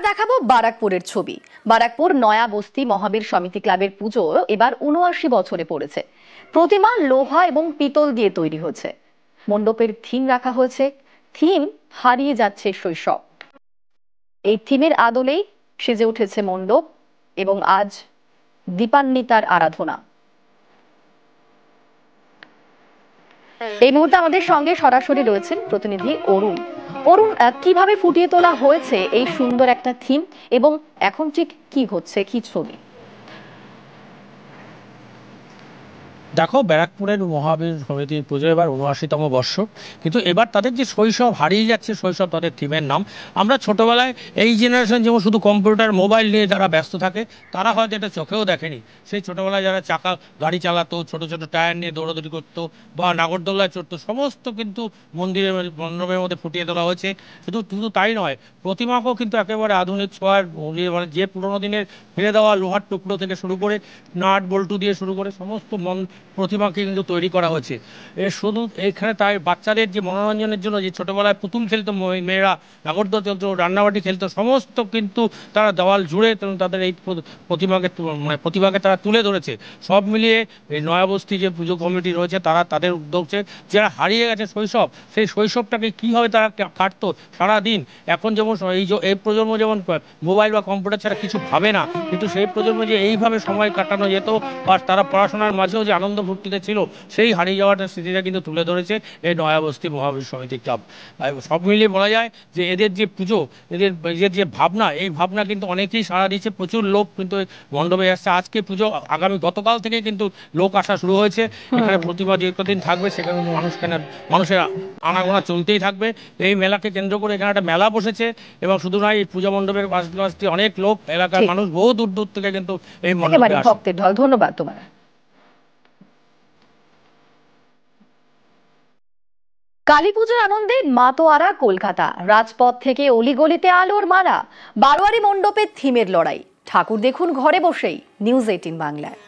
দেখাবো বারাকপুরের ছবি। বারাকপুর নয়া বস্তি মহাবীর সমিতি ক্লাবের পুজো এবার ৭৯ বছরে পড়েছে। প্রতিমা লোহা এবং পিতল দিয়ে তৈরি হয়েছে। মণ্ডপের থিম রাখা হয়েছে, থিম হারিয়ে যাচ্ছে শৈশব। এই থিমের আদলেই সেজে উঠেছে মণ্ডপ এবং আজ দীপান্বিতার আরাধনা। এই মুহূর্তে আমাদের সঙ্গে সরাসরি রয়েছেন প্রতিনিধি অরুণ। অরুণ, কিভাবে ফুটিয়ে তোলা হয়েছে এই সুন্দর একটা থিম এবং এখন ঠিক কি হচ্ছে, কি ছবি? দেখো, ব্যারাকপুরের মহাবীর সমিতির পুজো এবার ৭৯তম বর্ষ, কিন্তু এবার তাদের যে শৈশব হারিয়ে যাচ্ছে, শৈশব তাদের থিমের নাম। আমরা ছোটবেলায় এই জেনারেশন যেমন শুধু কম্পিউটার মোবাইল নিয়ে যারা ব্যস্ত থাকে, তারা হয়তো এটা চোখেও দেখেনি। সেই ছোটবেলায় যারা চাকা গাড়ি চালাতো, ছোট ছোট টায়ার নিয়ে দৌড়াদৌড়ি করতো বা নাগরদোল্লায় চড়তো, সমস্ত কিন্তু মন্দিরের মণ্ডপের মধ্যে ফুটিয়ে তোলা হয়েছে। শুধু তাই নয়, প্রতিমাকেও কিন্তু একেবারে আধুনিক ছোঁয়ার, মানে যে পুরোনো দিনের ফেলে দেওয়া লোহার টুকরো থেকে শুরু করে নাট বল্টু দিয়ে শুরু করে সমস্ত প্রতিমাকে কিন্তু তৈরি করা হয়েছে। শুধু এখানে তাই বাচ্চাদের যে মনোরঞ্জনের জন্য যে ছোটবেলায় পুতুল খেলতো, মেয়েরা নাগরদোলা খেলতো, রান্নাবাটি খেলতো, সমস্ত কিন্তু তারা দেওয়াল জুড়ে তাদের এই প্রতিমাকে তারা তুলে ধরেছে। সব মিলিয়ে এই নয়াবস্তি যে পুজো কমিটি রয়েছে, তারা তাদের উদ্যোগে যারা হারিয়ে গেছে শৈশব, সেই শৈশবটাকে কীভাবে তারা কাটতো সারাদিন। এখন যেমন এই প্রজন্ম যেমন মোবাইল বা কম্পিউটার ছাড়া কিছু ভাবে না, কিন্তু সেই প্রজন্ম যে এইভাবে সময় কাটানো যেত আর তারা পড়াশোনার মাঝেও যে আনন্দ ফুর্তিতে ছিল, সেই হারিয়ে যাওয়াটা স্মৃতিটা কিন্তু তুলে ধরেছে এই নয়াবস্তি মহাবীর সমিতি ক্লাব। সব মিলিয়ে বলা যায় যে এদের যে পুজো, এদের যে ভাবনা, এই ভাবনা কিন্তু অনেকেই সাড়া দিচ্ছে। প্রচুর লোক কিন্তু মণ্ডপে আসছে। আজকে পুজো, গতকাল থেকে কিন্তু লোক আসা শুরু হয়েছে। এখানে প্রতিমা যে কদিন থাকবে সেখানে মানুষের আনাগোনা চলতেই থাকবে। এই মেলাকে কেন্দ্র করে এখানে একটা মেলা বসেছে এবং শুধু নয়, এই পূজা মণ্ডপের পাশাপাশি অনেক লোক, এলাকার মানুষ বহু দূর দূর থেকে কিন্তু এই মণ্ডপে আসে। ভক্তের ঢল। ধন্যবাদ তোমার। কালী পুজোর আনন্দে মাতোয়ারা কলকাতা। রাজপথ থেকে অলিগলিতে আলোর মালা, বারোয়ারি মণ্ডপের থিমের লড়াই। ঠাকুর দেখুন ঘরে বসেই নিউজ 18 বাংলায়।